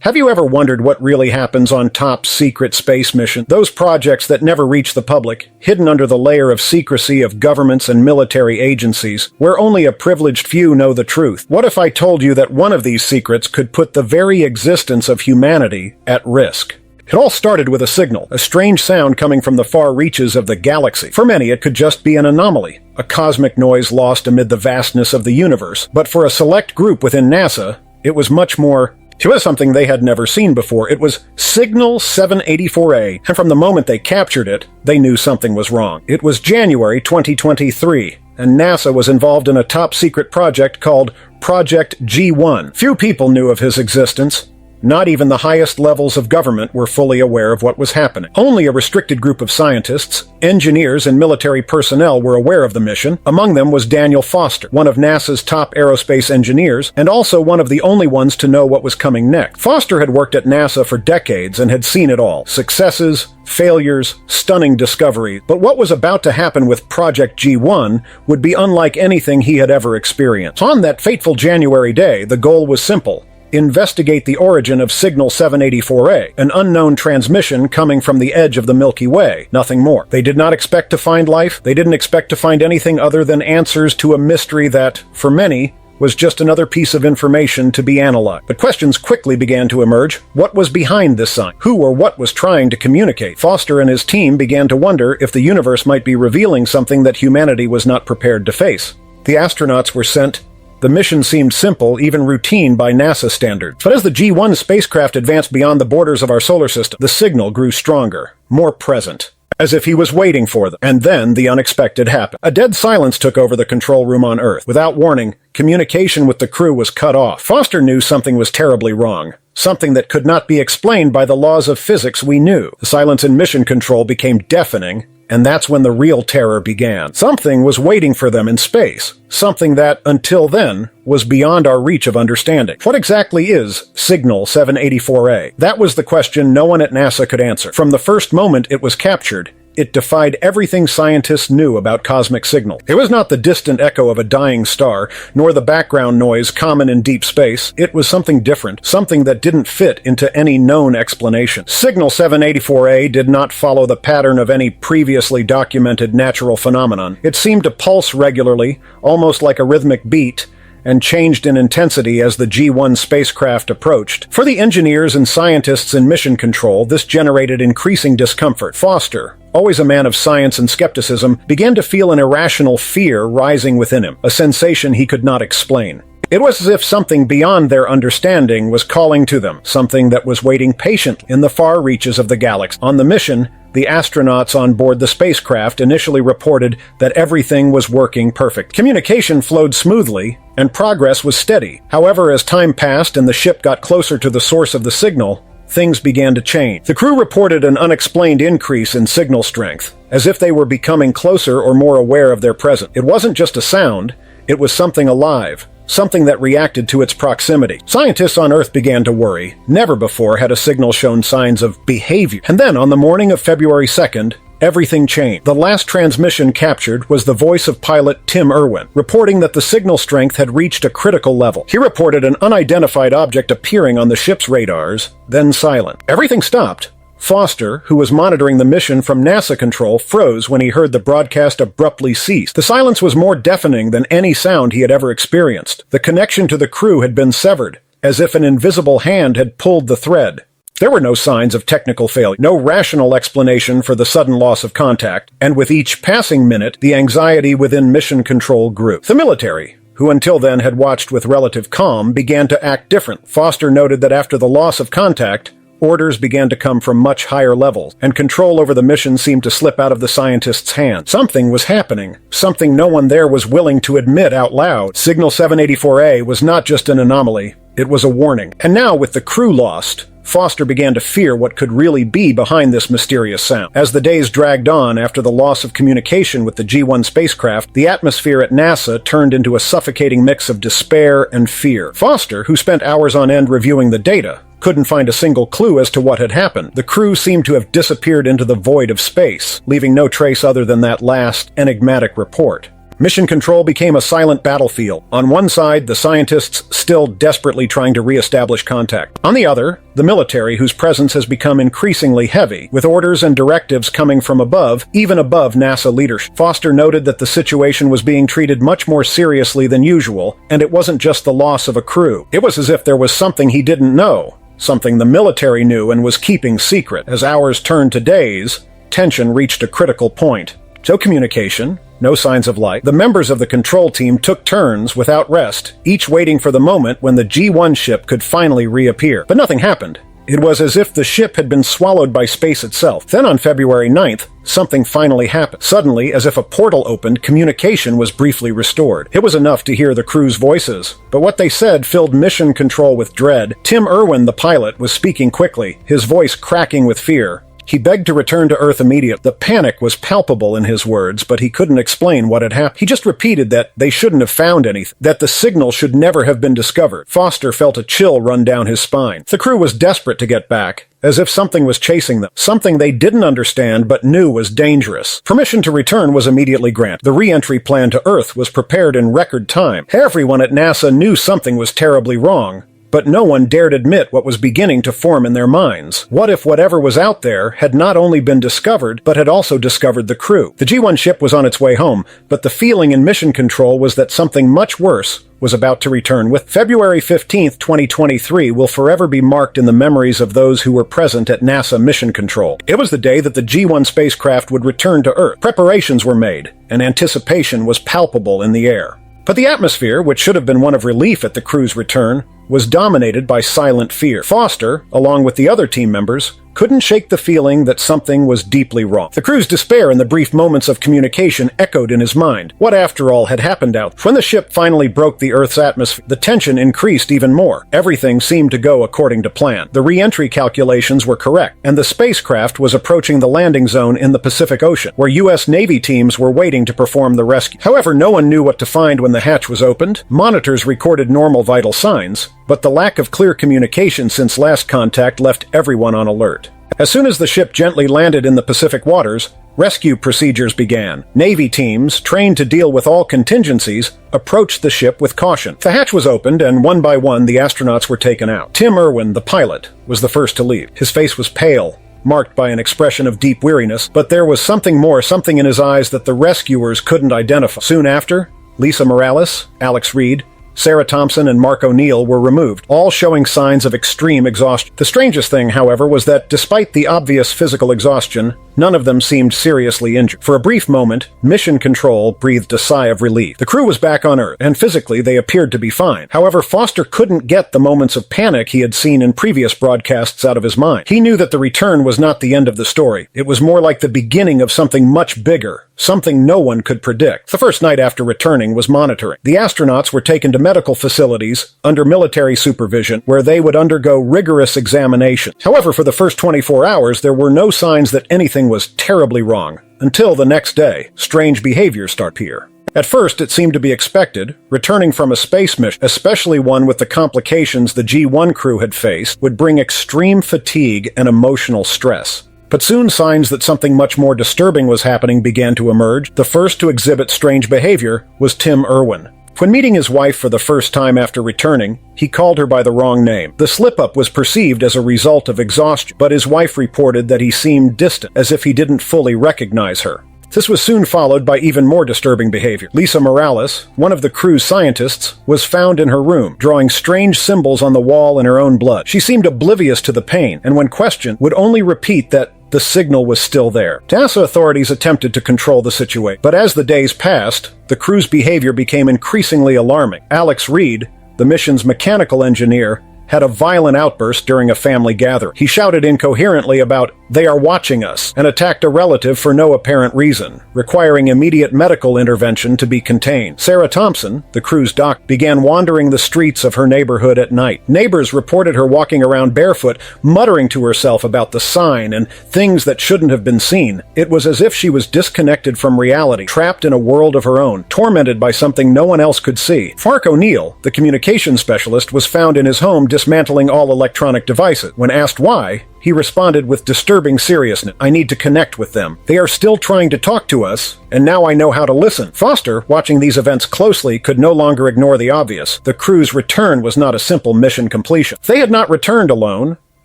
Have you ever wondered what really happens on top secret space missions? Those projects that never reach the public, hidden under the layer of secrecy of governments and military agencies, where only a privileged few know the truth. What if I told you that one of these secrets could put the very existence of humanity at risk? It all started with a signal, a strange sound coming from the far reaches of the galaxy. For many, it could just be an anomaly, a cosmic noise lost amid the vastness of the universe. But for a select group within NASA, it was much more. It was something they had never seen before. It was Signal 784A, and from the moment they captured it, they knew something was wrong. It was January 2023, and NASA was involved in a top-secret project called Project G1. Few people knew of his existence. Not even the highest levels of government were fully aware of what was happening. Only a restricted group of scientists, engineers, and military personnel were aware of the mission. Among them was Daniel Foster, one of NASA's top aerospace engineers, and also one of the only ones to know what was coming next. Foster had worked at NASA for decades and had seen it all. Successes, failures, stunning discovery. But what was about to happen with Project G1 would be unlike anything he had ever experienced. On that fateful January day, the goal was simple: investigate the origin of Signal 784A, an unknown transmission coming from the edge of the Milky Way. Nothing more. They did not expect to find life. They didn't expect to find anything other than answers to a mystery that, for many, was just another piece of information to be analyzed. But questions quickly began to emerge. What was behind this sign? Who or what was trying to communicate? Foster and his team began to wonder if the universe might be revealing something that humanity was not prepared to face. The astronauts were sent. The mission seemed simple, even routine by NASA standards. But as the G1 spacecraft advanced beyond the borders of our solar system, the signal grew stronger, more present, as if he was waiting for them. And then the unexpected happened. A dead silence took over the control room on Earth. Without warning, communication with the crew was cut off. Foster knew something was terribly wrong. Something that could not be explained by the laws of physics we knew. The silence in mission control became deafening, and that's when the real terror began. Something was waiting for them in space. Something that, until then, was beyond our reach of understanding. What exactly is Signal 784A? That was the question no one at NASA could answer. From the first moment it was captured, it defied everything scientists knew about cosmic signal. It was not the distant echo of a dying star, nor the background noise common in deep space. It was something different, something that didn't fit into any known explanation. Signal 784A did not follow the pattern of any previously documented natural phenomenon. It seemed to pulse regularly, almost like a rhythmic beat, and changed in intensity as the G1 spacecraft approached. For the engineers and scientists in mission control, this generated increasing discomfort. Foster, always a man of science and skepticism, began to feel an irrational fear rising within him, a sensation he could not explain. It was as if something beyond their understanding was calling to them, something that was waiting patiently in the far reaches of the galaxy. On the mission, the astronauts on board the spacecraft initially reported that everything was working perfect. Communication flowed smoothly, and progress was steady. However, as time passed and the ship got closer to the source of the signal, things began to change. The crew reported an unexplained increase in signal strength, as if they were becoming closer or more aware of their presence. It wasn't just a sound, it was something alive. Something that reacted to its proximity. Scientists on Earth began to worry. Never before had a signal shown signs of behavior. And then, on the morning of February 2nd, everything changed. The last transmission captured was the voice of pilot Tim Irwin, reporting that the signal strength had reached a critical level. He reported an unidentified object appearing on the ship's radars, then silent. Everything stopped. Foster, who was monitoring the mission from NASA control, froze when he heard the broadcast abruptly cease. The silence was more deafening than any sound he had ever experienced. The connection to the crew had been severed, as if an invisible hand had pulled the thread. There were no signs of technical failure, no rational explanation for the sudden loss of contact, and with each passing minute, the anxiety within mission control grew. The military, who until then had watched with relative calm, began to act different. Foster noted that after the loss of contact, orders began to come from much higher levels, and control over the mission seemed to slip out of the scientists' hands. Something was happening, something no one there was willing to admit out loud. Signal 784A was not just an anomaly, it was a warning. And now, with the crew lost, Foster began to fear what could really be behind this mysterious sound. As the days dragged on after the loss of communication with the G1 spacecraft, the atmosphere at NASA turned into a suffocating mix of despair and fear. Foster, who spent hours on end reviewing the data, couldn't find a single clue as to what had happened. The crew seemed to have disappeared into the void of space, leaving no trace other than that last enigmatic report. Mission Control became a silent battlefield. On one side, the scientists still desperately trying to re-establish contact. On the other, the military, whose presence has become increasingly heavy, with orders and directives coming from above, even above NASA leadership. Foster noted that the situation was being treated much more seriously than usual, and it wasn't just the loss of a crew. It was as if there was something he didn't know, something the military knew and was keeping secret. As hours turned to days, tension reached a critical point. No communication, no signs of life. The members of the control team took turns without rest, each waiting for the moment when the G1 ship could finally reappear. But nothing happened. It was as if the ship had been swallowed by space itself. Then on February 9th, something finally happened. Suddenly, as if a portal opened, communication was briefly restored. It was enough to hear the crew's voices, but what they said filled Mission Control with dread. Tim Irwin, the pilot, was speaking quickly, his voice cracking with fear. He begged to return to Earth immediately. The panic was palpable in his words, but he couldn't explain what had happened. He just repeated that they shouldn't have found anything, that the signal should never have been discovered. Foster felt a chill run down his spine. The crew was desperate to get back, as if something was chasing them, something they didn't understand but knew was dangerous. Permission to return was immediately granted. The re-entry plan to Earth was prepared in record time. Everyone at NASA knew something was terribly wrong, but no one dared admit what was beginning to form in their minds. What if whatever was out there had not only been discovered, but had also discovered the crew? The G1 ship was on its way home, but the feeling in Mission Control was that something much worse was about to return. With February 15th, 2023 will forever be marked in the memories of those who were present at NASA Mission Control. It was the day that the G1 spacecraft would return to Earth. Preparations were made, and anticipation was palpable in the air. But the atmosphere, which should have been one of relief at the crew's return, was dominated by silent fear. Foster, along with the other team members, couldn't shake the feeling that something was deeply wrong. The crew's despair in the brief moments of communication echoed in his mind. What, after all, had happened out? When the ship finally broke the Earth's atmosphere, the tension increased even more. Everything seemed to go according to plan. The re-entry calculations were correct, and the spacecraft was approaching the landing zone in the Pacific Ocean, where U.S. Navy teams were waiting to perform the rescue. However, no one knew what to find when the hatch was opened. Monitors recorded normal vital signs, but the lack of clear communication since last contact left everyone on alert. As soon as the ship gently landed in the Pacific waters, rescue procedures began. Navy teams, trained to deal with all contingencies, approached the ship with caution. The hatch was opened, and one by one the astronauts were taken out. Tim Irwin, the pilot, was the first to leave. His face was pale, marked by an expression of deep weariness, but there was something more, something in his eyes that the rescuers couldn't identify. Soon after, Lisa Morales, Alex Reed, Sarah Thompson and Mark O'Neill were removed, all showing signs of extreme exhaustion. The strangest thing, however, was that despite the obvious physical exhaustion, none of them seemed seriously injured. For a brief moment, Mission Control breathed a sigh of relief. The crew was back on Earth, and physically they appeared to be fine. However, Foster couldn't get the moments of panic he had seen in previous broadcasts out of his mind. He knew that the return was not the end of the story. It was more like the beginning of something much bigger, something no one could predict. The first night after returning was monitoring. The astronauts were taken to medical facilities under military supervision, where they would undergo rigorous examination. However, for the first 24 hours, there were no signs that anything was terribly wrong, until the next day, strange behavior started to appear. At first, it seemed to be expected. Returning from a space mission, especially one with the complications the G1 crew had faced, would bring extreme fatigue and emotional stress. But soon signs that something much more disturbing was happening began to emerge. The first to exhibit strange behavior was Tim Irwin. When meeting his wife for the first time after returning, he called her by the wrong name. The slip-up was perceived as a result of exhaustion, but his wife reported that he seemed distant, as if he didn't fully recognize her. This was soon followed by even more disturbing behavior. Lisa Morales, one of the crew's scientists, was found in her room, drawing strange symbols on the wall in her own blood. She seemed oblivious to the pain, and when questioned, would only repeat that the signal was still there. NASA authorities attempted to control the situation, but as the days passed, the crew's behavior became increasingly alarming. Alex Reed, the mission's mechanical engineer, had a violent outburst during a family gathering. He shouted incoherently about "they are watching us" and attacked a relative for no apparent reason, requiring immediate medical intervention to be contained. Sarah Thompson, the crew's doctor, began wandering the streets of her neighborhood at night. Neighbors reported her walking around barefoot, muttering to herself about the sign and things that shouldn't have been seen. It was as if she was disconnected from reality, trapped in a world of her own, tormented by something no one else could see. Mark O'Neill, the communications specialist, was found in his home dismantling all electronic devices. When asked why, He responded with disturbing seriousness. "I need to connect with them. They are still trying to talk to us, and now I know how to listen." Foster, watching these events closely, could no longer ignore the obvious. The crew's return was not a simple mission completion. They had not returned alone.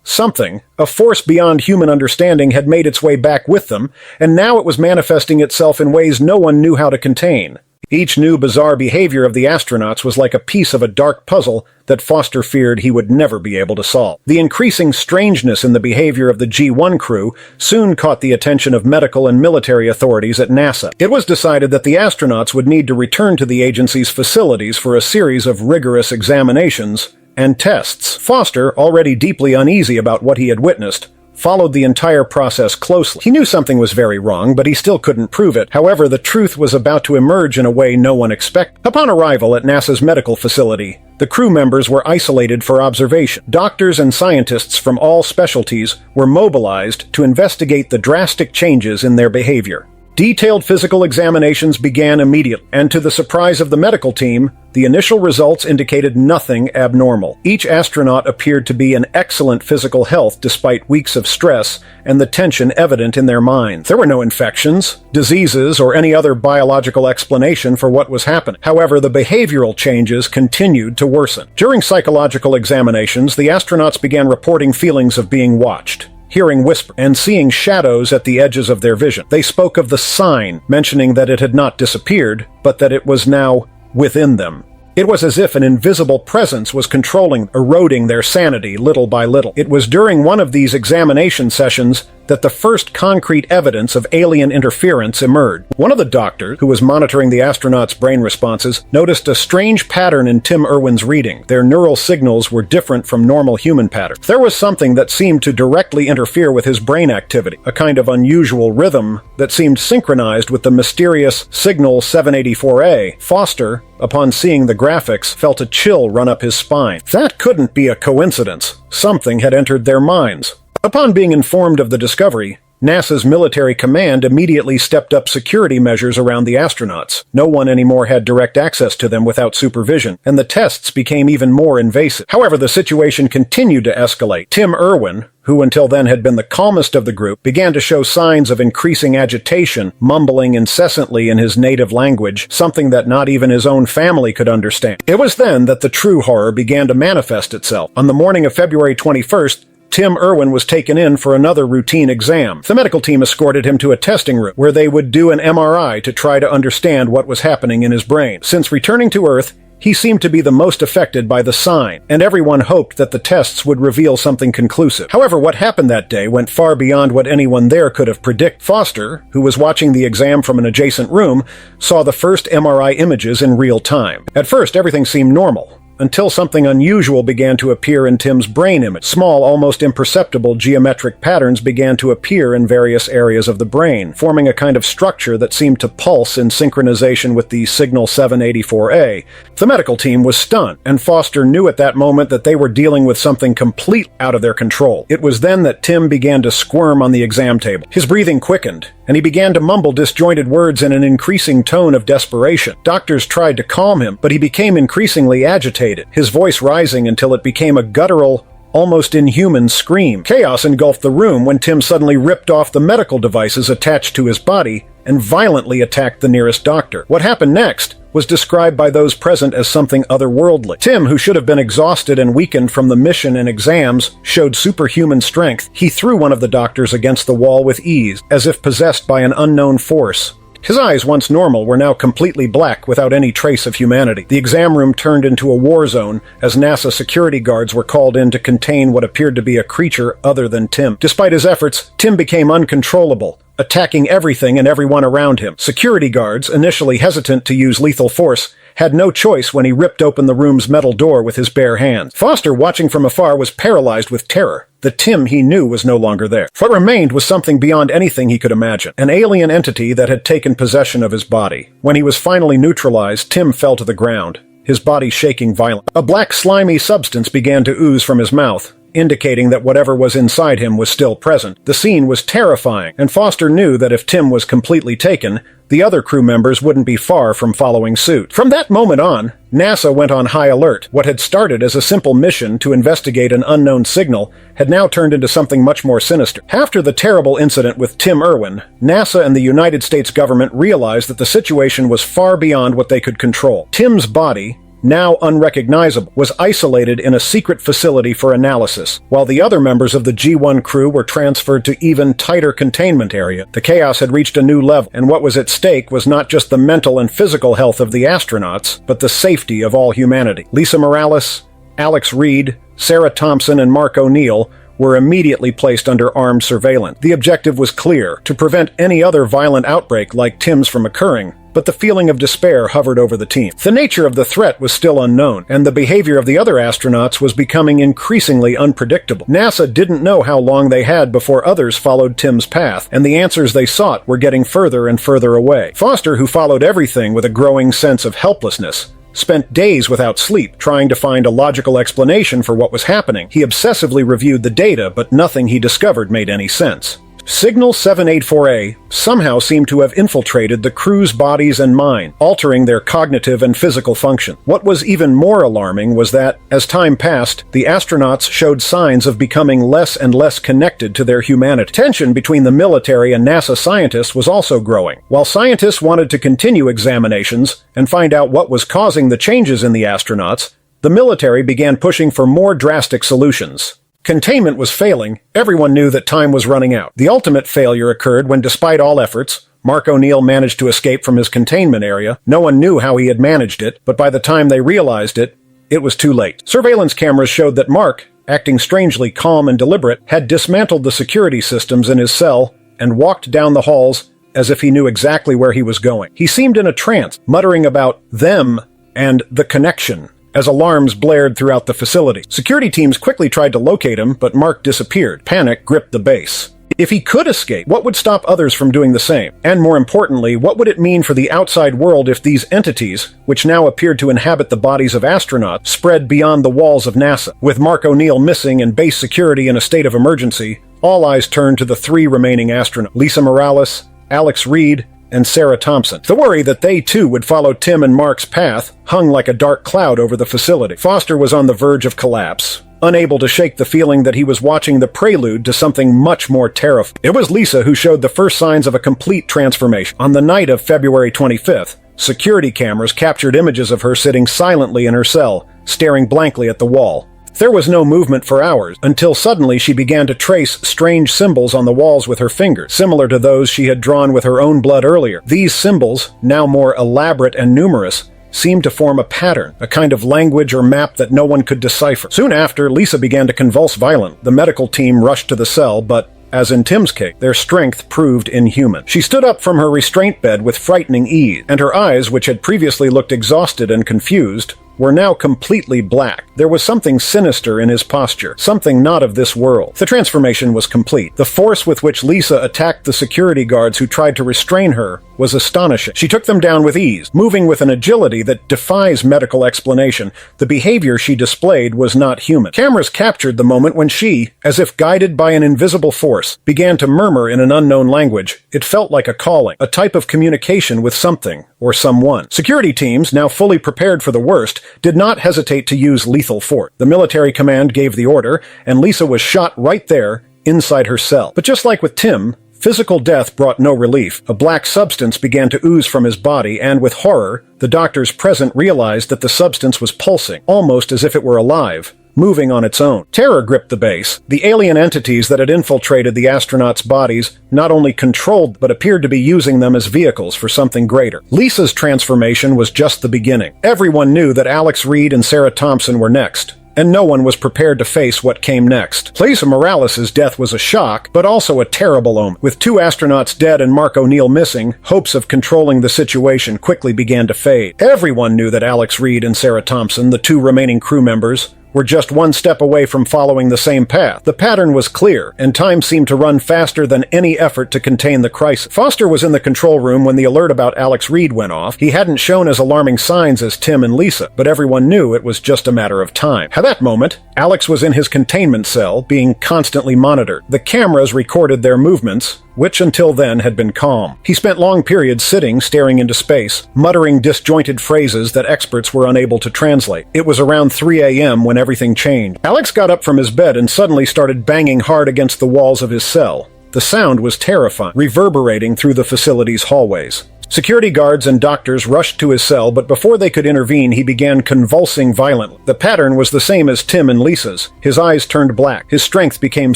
Something, a force beyond human understanding, had made its way back with them, and now it was manifesting itself in ways no one knew how to contain. Each new bizarre behavior of the astronauts was like a piece of a dark puzzle that Foster feared he would never be able to solve. The increasing strangeness in the behavior of the G1 crew soon caught the attention of medical and military authorities at NASA. It was decided that the astronauts would need to return to the agency's facilities for a series of rigorous examinations and tests. Foster, already deeply uneasy about what he had witnessed, followed the entire process closely. He knew something was very wrong, but he still couldn't prove it. However, the truth was about to emerge in a way no one expected. Upon arrival at NASA's medical facility, the crew members were isolated for observation. Doctors and scientists from all specialties were mobilized to investigate the drastic changes in their behavior. Detailed physical examinations began immediately, and to the surprise of the medical team, the initial results indicated nothing abnormal. Each astronaut appeared to be in excellent physical health despite weeks of stress and the tension evident in their minds. There were no infections, diseases, or any other biological explanation for what was happening. However, the behavioral changes continued to worsen. During psychological examinations, the astronauts began reporting feelings of being watched, hearing whispers, and seeing shadows at the edges of their vision. They spoke of the sign, mentioning that it had not disappeared, but that it was now within them. It was as if an invisible presence was controlling, eroding their sanity little by little. It was during one of these examination sessions that the first concrete evidence of alien interference emerged. One of the doctors, who was monitoring the astronauts' brain responses, noticed a strange pattern in Tim Irwin's reading. Their neural signals were different from normal human patterns. There was something that seemed to directly interfere with his brain activity, a kind of unusual rhythm that seemed synchronized with the mysterious Signal 784A. Foster, upon seeing the graphics, felt a chill run up his spine. That couldn't be a coincidence. Something had entered their minds. Upon being informed of the discovery, NASA's military command immediately stepped up security measures around the astronauts. No one anymore had direct access to them without supervision, and the tests became even more invasive. However, the situation continued to escalate. Tim Irwin, who until then had been the calmest of the group, began to show signs of increasing agitation, mumbling incessantly in his native language, something that not even his own family could understand. It was then that the true horror began to manifest itself. On the morning of February 21st, Tim Irwin was taken in for another routine exam. The medical team escorted him to a testing room where they would do an MRI to try to understand what was happening in his brain. Since returning to Earth, he seemed to be the most affected by the sign, and everyone hoped that the tests would reveal something conclusive. However, what happened that day went far beyond what anyone there could have predicted. Foster, who was watching the exam from an adjacent room, saw the first MRI images in real time. At first, everything seemed normal, until something unusual began to appear in Tim's brain image. Small, almost imperceptible geometric patterns began to appear in various areas of the brain, forming a kind of structure that seemed to pulse in synchronization with the Signal 784A. The medical team was stunned, and Foster knew at that moment that they were dealing with something completely out of their control. It was then that Tim began to squirm on the exam table. His breathing quickened, and he began to mumble disjointed words in an increasing tone of desperation. Doctors tried to calm him, but he became increasingly agitated, his voice rising until it became a guttural, almost inhuman scream. Chaos engulfed the room when Tim suddenly ripped off the medical devices attached to his body and violently attacked the nearest doctor. What happened next was described by those present as something otherworldly. Tim, who should have been exhausted and weakened from the mission and exams, showed superhuman strength. He threw one of the doctors against the wall with ease, as if possessed by an unknown force. His eyes, once normal, were now completely black without any trace of humanity. The exam room turned into a war zone as NASA security guards were called in to contain what appeared to be a creature other than Tim. Despite his efforts, Tim became uncontrollable, attacking everything and everyone around him. Security guards, initially hesitant to use lethal force, had no choice when he ripped open the room's metal door with his bare hands. Foster, watching from afar, was paralyzed with terror. The Tim he knew was no longer there. What remained was something beyond anything he could imagine, an alien entity that had taken possession of his body. When he was finally neutralized, Tim fell to the ground, his body shaking violently. A black slimy substance began to ooze from his mouth, indicating that whatever was inside him was still present. The scene was terrifying, and Foster knew that if Tim was completely taken, the other crew members wouldn't be far from following suit. From that moment on, NASA went on high alert. What had started as a simple mission to investigate an unknown signal had now turned into something much more sinister. After the terrible incident with Tim Irwin, NASA and the United States government realized that the situation was far beyond what they could control. Tim's body, now unrecognizable, was isolated in a secret facility for analysis, while the other members of the G1 crew were transferred to even tighter containment area. The chaos had reached a new level, and what was at stake was not just the mental and physical health of the astronauts, but the safety of all humanity. Lisa Morales, Alex Reed, Sarah Thompson, and Mark O'Neill were immediately placed under armed surveillance. The objective was clear: to prevent any other violent outbreak like Tim's from occurring. But the feeling of despair hovered over the team. The nature of the threat was still unknown, and the behavior of the other astronauts was becoming increasingly unpredictable. NASA didn't know how long they had before others followed Tim's path, and the answers they sought were getting further and further away. Foster, who followed everything with a growing sense of helplessness, spent days without sleep trying to find a logical explanation for what was happening. He obsessively reviewed the data, but nothing he discovered made any sense. Signal 784A somehow seemed to have infiltrated the crew's bodies and mind, altering their cognitive and physical function. What was even more alarming was that, as time passed, the astronauts showed signs of becoming less and less connected to their humanity. Tension between the military and NASA scientists was also growing. While scientists wanted to continue examinations and find out what was causing the changes in the astronauts, the military began pushing for more drastic solutions. Containment was failing. Everyone knew that time was running out. The ultimate failure occurred when, despite all efforts, Mark O'Neill managed to escape from his containment area. No one knew how he had managed it, but by the time they realized it, it was too late. Surveillance cameras showed that Mark, acting strangely calm and deliberate, had dismantled the security systems in his cell and walked down the halls as if he knew exactly where he was going. He seemed in a trance, muttering about them and the connection, as alarms blared throughout the facility. Security teams quickly tried to locate him, but Mark disappeared. Panic gripped the base. If he could escape, what would stop others from doing the same? And more importantly, what would it mean for the outside world if these entities, which now appeared to inhabit the bodies of astronauts, spread beyond the walls of NASA? With Mark O'Neill missing and base security in a state of emergency, all eyes turned to the three remaining astronauts: Lisa Morales, Alex Reed, and Sarah Thompson. The worry that they too would follow Tim and Mark's path hung like a dark cloud over the facility. Foster was on the verge of collapse, unable to shake the feeling that he was watching the prelude to something much more terrifying. It was Lisa who showed the first signs of a complete transformation. On the night of February 25th, security cameras captured images of her sitting silently in her cell, staring blankly at the wall. There was no movement for hours, until suddenly she began to trace strange symbols on the walls with her fingers, similar to those she had drawn with her own blood earlier. These symbols, now more elaborate and numerous, seemed to form a pattern, a kind of language or map that no one could decipher. Soon after, Lisa began to convulse violently. The medical team rushed to the cell, but as in Tim's case, their strength proved inhuman. She stood up from her restraint bed with frightening ease, and her eyes, which had previously looked exhausted and confused, were now completely black. There was something sinister in his posture, something not of this world. The transformation was complete. The force with which Lisa attacked the security guards who tried to restrain her was astonishing. She took them down with ease, moving with an agility that defies medical explanation. The behavior she displayed was not human. Cameras captured the moment when she, as if guided by an invisible force, began to murmur in an unknown language. It felt like a calling, a type of communication with something or someone. Security teams, now fully prepared for the worst, did not hesitate to use lethal force. The military command gave the order, and Lisa was shot right there, inside her cell. But just like with Tim, physical death brought no relief. A black substance began to ooze from his body, and with horror, the doctors present realized that the substance was pulsing, almost as if it were alive, moving on its own. Terror gripped the base. The alien entities that had infiltrated the astronauts' bodies not only controlled but appeared to be using them as vehicles for something greater. Lisa's transformation was just the beginning. Everyone knew that Alex Reed and Sarah Thompson were next, and no one was prepared to face what came next. Lisa Morales' death was a shock, but also a terrible omen. With two astronauts dead and Mark O'Neill missing, hopes of controlling the situation quickly began to fade. Everyone knew that Alex Reed and Sarah Thompson, the two remaining crew members, were just one step away from following the same path. The pattern was clear, and time seemed to run faster than any effort to contain the crisis. Foster was in the control room when the alert about Alex Reed went off. He hadn't shown as alarming signs as Tim and Lisa, but everyone knew it was just a matter of time. At that moment, Alex was in his containment cell, being constantly monitored. The cameras recorded their movements, which until then had been calm. He spent long periods sitting, staring into space, muttering disjointed phrases that experts were unable to translate. It was around 3 a.m. when everything changed. Alex got up from his bed and suddenly started banging hard against the walls of his cell. The sound was terrifying, reverberating through the facility's hallways. Security guards and doctors rushed to his cell, but before they could intervene, he began convulsing violently. The pattern was the same as Tim and Lisa's. His eyes turned black, his strength became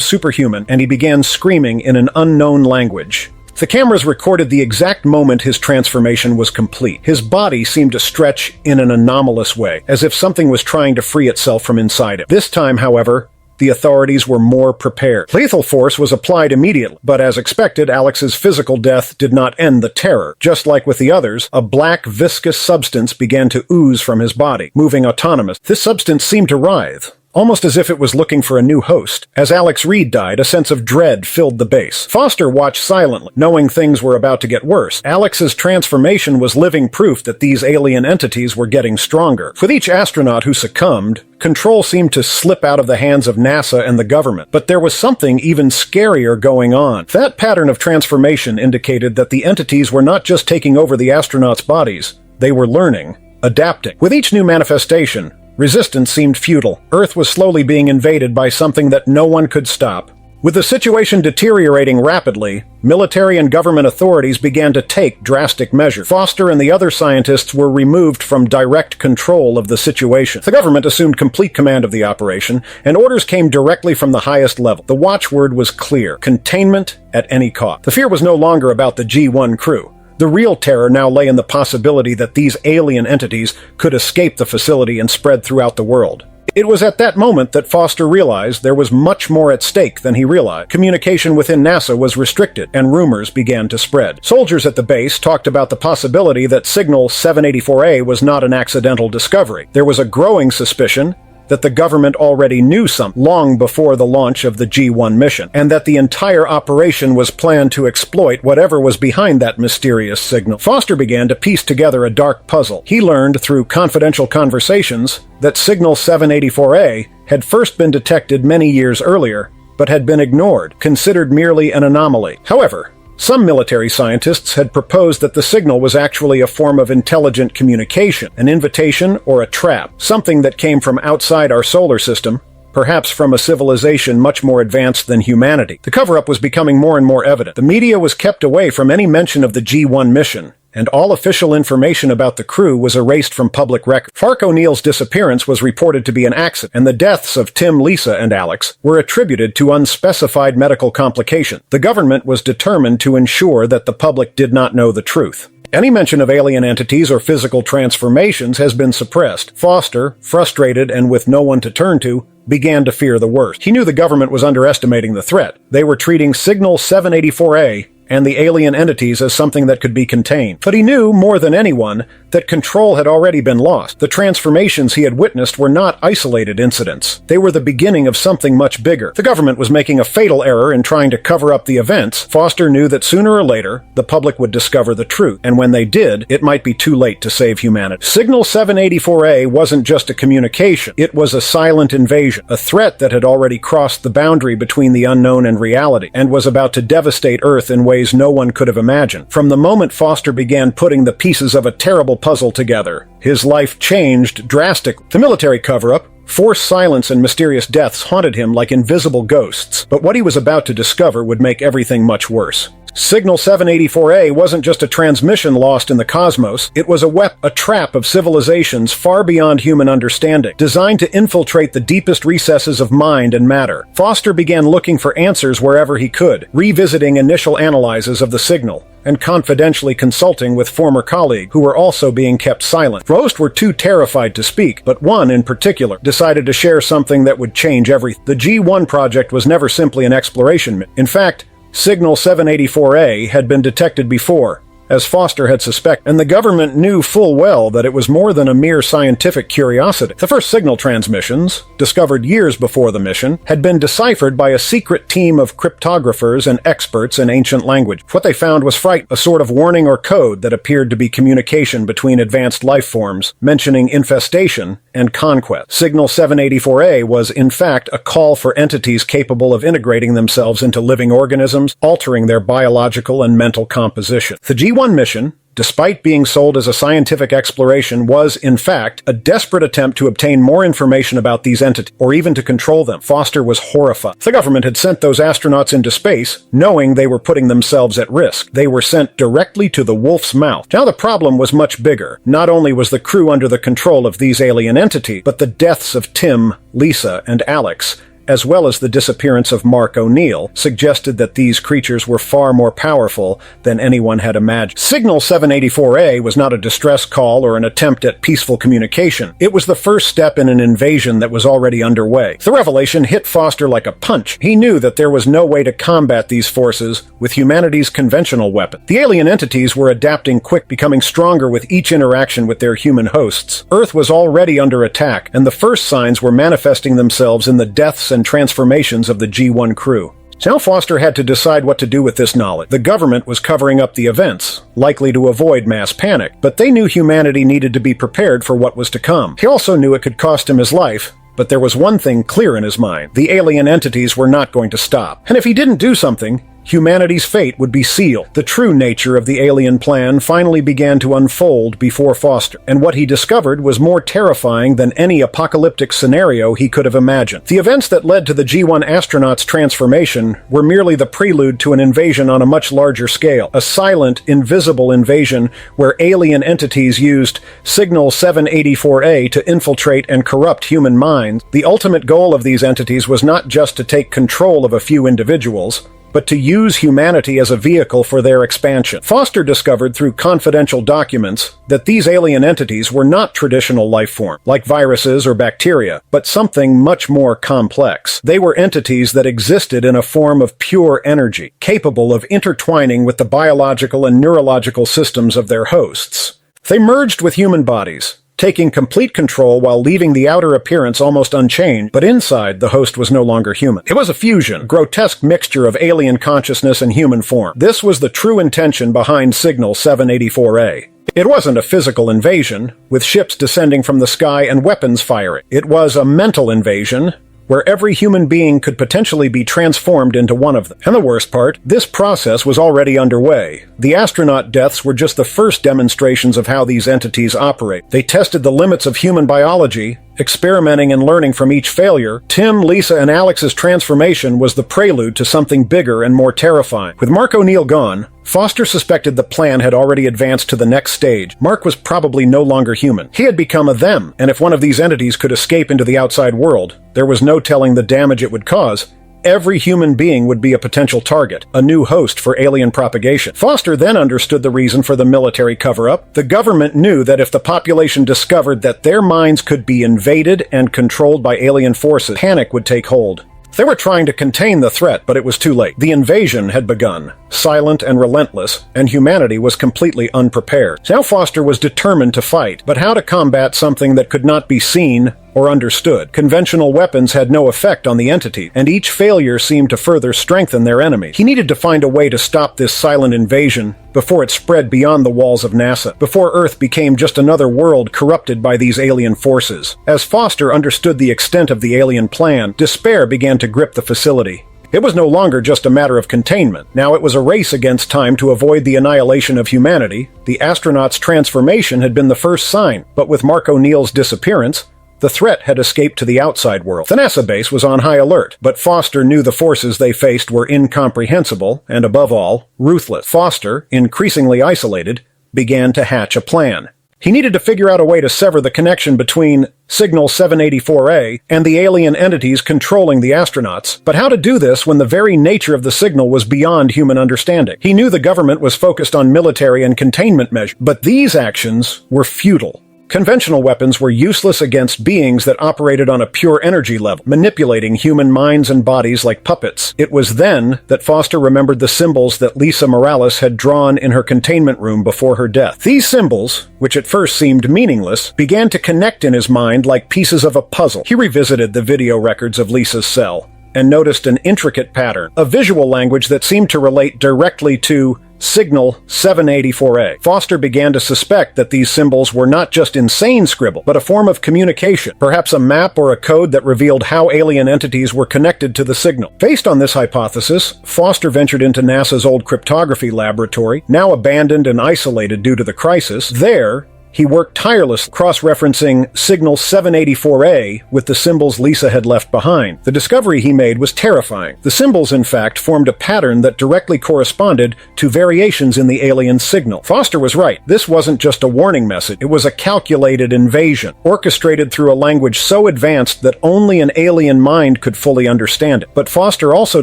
superhuman, and he began screaming in an unknown language. The cameras recorded the exact moment his transformation was complete. His body seemed to stretch in an anomalous way, as if something was trying to free itself from inside him. This time, however, the authorities were more prepared. Lethal force was applied immediately, but as expected, Alex's physical death did not end the terror. Just like with the others, a black, viscous substance began to ooze from his body, moving autonomous. This substance seemed to writhe, almost as if it was looking for a new host. As Alex Reed died, a sense of dread filled the base. Foster watched silently, knowing things were about to get worse. Alex's transformation was living proof that these alien entities were getting stronger. With each astronaut who succumbed, control seemed to slip out of the hands of NASA and the government. But there was something even scarier going on. That pattern of transformation indicated that the entities were not just taking over the astronauts' bodies, they were learning, adapting. With each new manifestation, resistance seemed futile. Earth was slowly being invaded by something that no one could stop. With the situation deteriorating rapidly, military and government authorities began to take drastic measures. Foster and the other scientists were removed from direct control of the situation. The government assumed complete command of the operation, and orders came directly from the highest level. The watchword was clear: containment at any cost. The fear was no longer about the G1 crew. The real terror now lay in the possibility that these alien entities could escape the facility and spread throughout the world. It was at that moment that Foster realized there was much more at stake than he realized. Communication within NASA was restricted, and rumors began to spread. Soldiers at the base talked about the possibility that Signal 784A was not an accidental discovery. There was a growing suspicion that the government already knew something long before the launch of the G1 mission, and that the entire operation was planned to exploit whatever was behind that mysterious signal. Foster began to piece together a dark puzzle. He learned through confidential conversations that Signal 784A had first been detected many years earlier, but had been ignored, considered merely an anomaly. However, some military scientists had proposed that the signal was actually a form of intelligent communication, an invitation or a trap, something that came from outside our solar system, perhaps from a civilization much more advanced than humanity. The cover-up was becoming more and more evident. The media was kept away from any mention of the G1 mission, and all official information about the crew was erased from public record. Fark O'Neill's disappearance was reported to be an accident, and the deaths of Tim, Lisa, and Alex were attributed to unspecified medical complications. The government was determined to ensure that the public did not know the truth. Any mention of alien entities or physical transformations has been suppressed. Foster, frustrated and with no one to turn to, began to fear the worst. He knew the government was underestimating the threat. They were treating Signal 784A and the alien entities as something that could be contained. But he knew, more than anyone, that control had already been lost. The transformations he had witnessed were not isolated incidents. They were the beginning of something much bigger. The government was making a fatal error in trying to cover up the events. Foster knew that sooner or later, the public would discover the truth, and when they did, it might be too late to save humanity. Signal 784A wasn't just a communication. It was a silent invasion, a threat that had already crossed the boundary between the unknown and reality, and was about to devastate Earth in ways no one could have imagined. From the moment Foster began putting the pieces of a terrible puzzle together, his life changed drastically. The military cover-up, forced silence and mysterious deaths haunted him like invisible ghosts, but what he was about to discover would make everything much worse. Signal 784A wasn't just a transmission lost in the cosmos, it was a trap of civilizations far beyond human understanding, designed to infiltrate the deepest recesses of mind and matter. Foster began looking for answers wherever he could, revisiting initial analyses of the signal, and confidentially consulting with former colleagues who were also being kept silent. Most were too terrified to speak, but one in particular decided to share something that would change everything. The G1 project was never simply an exploration mission. In fact, Signal 784A had been detected before, as Foster had suspected, and the government knew full well that it was more than a mere scientific curiosity. The first signal transmissions, discovered years before the mission, had been deciphered by a secret team of cryptographers and experts in ancient language. What they found was frightening, a sort of warning or code that appeared to be communication between advanced life forms, mentioning infestation and conquest. Signal 784A was, in fact, a call for entities capable of integrating themselves into living organisms, altering their biological and mental composition. The G1 mission, despite being sold as a scientific exploration, was, in fact, a desperate attempt to obtain more information about these entities, or even to control them. Foster was horrified. The government had sent those astronauts into space, knowing they were putting themselves at risk. They were sent directly to the wolf's mouth. Now the problem was much bigger. Not only was the crew under the control of these alien entities, but the deaths of Tim, Lisa, and Alex, as well as the disappearance of Mark O'Neill, suggested that these creatures were far more powerful than anyone had imagined. Signal 784A was not a distress call or an attempt at peaceful communication. It was the first step in an invasion that was already underway. The revelation hit Foster like a punch. He knew that there was no way to combat these forces with humanity's conventional weapon. The alien entities were adapting quick, becoming stronger with each interaction with their human hosts. Earth was already under attack, and the first signs were manifesting themselves in the deaths and transformations of the G1 crew. Now Foster had to decide what to do with this knowledge. The government was covering up the events, likely to avoid mass panic, but they knew humanity needed to be prepared for what was to come. He also knew it could cost him his life, but there was one thing clear in his mind. The alien entities were not going to stop. And if he didn't do something, humanity's fate would be sealed. The true nature of the alien plan finally began to unfold before Foster, and what he discovered was more terrifying than any apocalyptic scenario he could have imagined. The events that led to the G1 astronauts' transformation were merely the prelude to an invasion on a much larger scale, a silent, invisible invasion where alien entities used Signal 784A to infiltrate and corrupt human minds. The ultimate goal of these entities was not just to take control of a few individuals, but to use humanity as a vehicle for their expansion. Foster discovered through confidential documents that these alien entities were not traditional life forms, like viruses or bacteria, but something much more complex. They were entities that existed in a form of pure energy, capable of intertwining with the biological and neurological systems of their hosts. They merged with human bodies, taking complete control while leaving the outer appearance almost unchanged, but inside the host was no longer human. It was a fusion, a grotesque mixture of alien consciousness and human form. This was the true intention behind Signal 784A. It wasn't a physical invasion, with ships descending from the sky and weapons firing. It was a mental invasion, where every human being could potentially be transformed into one of them. And the worst part, this process was already underway. The astronaut deaths were just the first demonstrations of how these entities operate. They tested the limits of human biology, experimenting and learning from each failure. Tim, Lisa, and Alex's transformation was the prelude to something bigger and more terrifying. With Mark O'Neill gone, Foster suspected the plan had already advanced to the next stage. Mark was probably no longer human. He had become a them, and if one of these entities could escape into the outside world, there was no telling the damage it would cause. Every human being would be a potential target, a new host for alien propagation. Foster then understood the reason for the military cover-up. The government knew that if the population discovered that their minds could be invaded and controlled by alien forces, panic would take hold. They were trying to contain the threat, but it was too late. The invasion had begun, silent and relentless, and humanity was completely unprepared. Now Foster was determined to fight, but how to combat something that could not be seen or understood? Conventional weapons had no effect on the entity, and each failure seemed to further strengthen their enemy. He needed to find a way to stop this silent invasion before it spread beyond the walls of NASA, before Earth became just another world corrupted by these alien forces. As Foster understood the extent of the alien plan, despair began to grip the facility. It was no longer just a matter of containment. Now it was a race against time to avoid the annihilation of humanity. The astronauts' transformation had been the first sign, but with Mark O'Neill's disappearance, the threat had escaped to the outside world. The NASA base was on high alert, but Foster knew the forces they faced were incomprehensible and, above all, ruthless. Foster, increasingly isolated, began to hatch a plan. He needed to figure out a way to sever the connection between Signal 784A and the alien entities controlling the astronauts. But how to do this when the very nature of the signal was beyond human understanding? He knew the government was focused on military and containment measures, but these actions were futile. Conventional weapons were useless against beings that operated on a pure energy level, manipulating human minds and bodies like puppets. It was then that Foster remembered the symbols that Lisa Morales had drawn in her containment room before her death. These symbols, which at first seemed meaningless, began to connect in his mind like pieces of a puzzle. He revisited the video records of Lisa's cell and noticed an intricate pattern, a visual language that seemed to relate directly to Signal 784A. Foster began to suspect that these symbols were not just insane scribble, but a form of communication, perhaps a map or a code that revealed how alien entities were connected to the signal. Based on this hypothesis, Foster ventured into NASA's old cryptography laboratory, now abandoned and isolated due to the crisis. There, he worked tirelessly, cross-referencing Signal 784A with the symbols Lisa had left behind. The discovery he made was terrifying. The symbols, in fact, formed a pattern that directly corresponded to variations in the alien signal. Foster was right. This wasn't just a warning message. It was a calculated invasion, orchestrated through a language so advanced that only an alien mind could fully understand it. But Foster also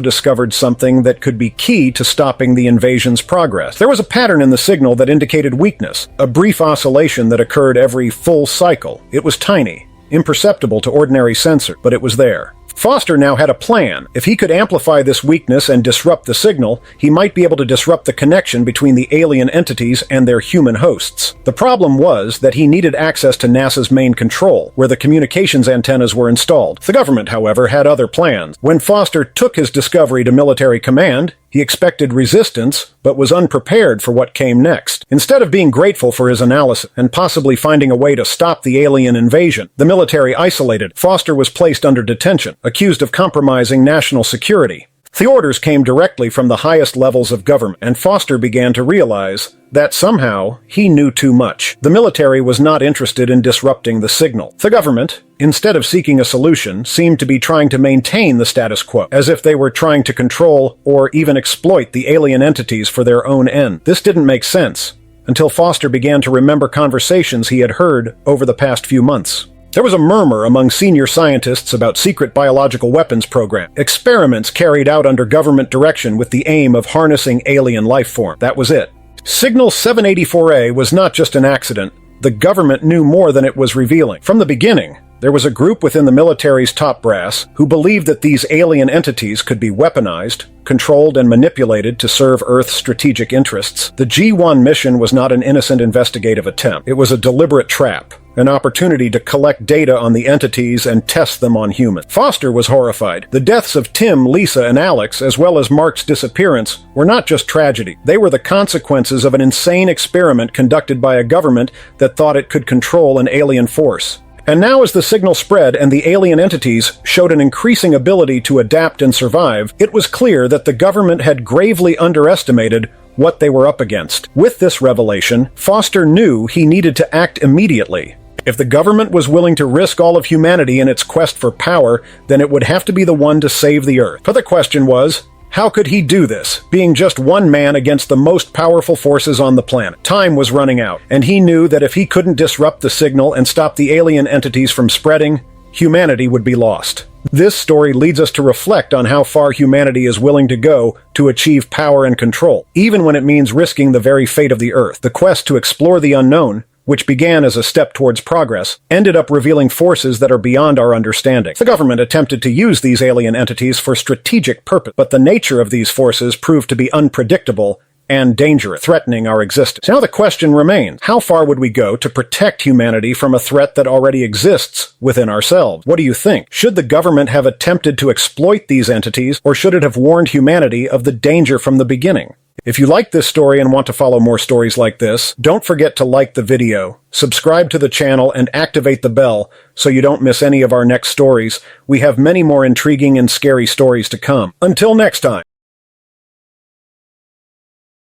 discovered something that could be key to stopping the invasion's progress. There was a pattern in the signal that indicated weakness, a brief oscillation that occurred every full cycle. It was tiny, imperceptible to ordinary sensor, but it was there. Foster now had a plan. If he could amplify this weakness and disrupt the signal, he might be able to disrupt the connection between the alien entities and their human hosts. The problem was that he needed access to NASA's main control, where the communications antennas were installed. The government, however, had other plans. When Foster took his discovery to military command, he expected resistance, but was unprepared for what came next. Instead of being grateful for his analysis and possibly finding a way to stop the alien invasion, the military isolated. Foster was placed under detention, accused of compromising national security. The orders came directly from the highest levels of government, and Foster began to realize that somehow he knew too much. The military was not interested in disrupting the signal. The government, instead of seeking a solution, seemed to be trying to maintain the status quo, as if they were trying to control or even exploit the alien entities for their own end. This didn't make sense until Foster began to remember conversations he had heard over the past few months. There was a murmur among senior scientists about secret biological weapons program, experiments carried out under government direction with the aim of harnessing alien life form. That was it. Signal 784A was not just an accident. The government knew more than it was revealing. From the beginning, there was a group within the military's top brass who believed that these alien entities could be weaponized, controlled, and manipulated to serve Earth's strategic interests. The G1 mission was not an innocent investigative attempt. It was a deliberate trap, an opportunity to collect data on the entities and test them on humans. Foster was horrified. The deaths of Tim, Lisa, and Alex, as well as Mark's disappearance, were not just tragedy. They were the consequences of an insane experiment conducted by a government that thought it could control an alien force. And now as the signal spread and the alien entities showed an increasing ability to adapt and survive, it was clear that the government had gravely underestimated what they were up against. With this revelation, Foster knew he needed to act immediately. If the government was willing to risk all of humanity in its quest for power, then it would have to be the one to save the Earth. But the question was, how could he do this, being just one man against the most powerful forces on the planet? Time was running out, and he knew that if he couldn't disrupt the signal and stop the alien entities from spreading, humanity would be lost. This story leads us to reflect on how far humanity is willing to go to achieve power and control, even when it means risking the very fate of the Earth. The quest to explore the unknown, which began as a step towards progress, ended up revealing forces that are beyond our understanding. The government attempted to use these alien entities for strategic purpose, but the nature of these forces proved to be unpredictable and dangerous, threatening our existence. Now the question remains, how far would we go to protect humanity from a threat that already exists within ourselves? What do you think? Should the government have attempted to exploit these entities, or should it have warned humanity of the danger from the beginning? If you like this story and want to follow more stories like this, don't forget to like the video, subscribe to the channel, and activate the bell so you don't miss any of our next stories. We have many more intriguing and scary stories to come. Until next time.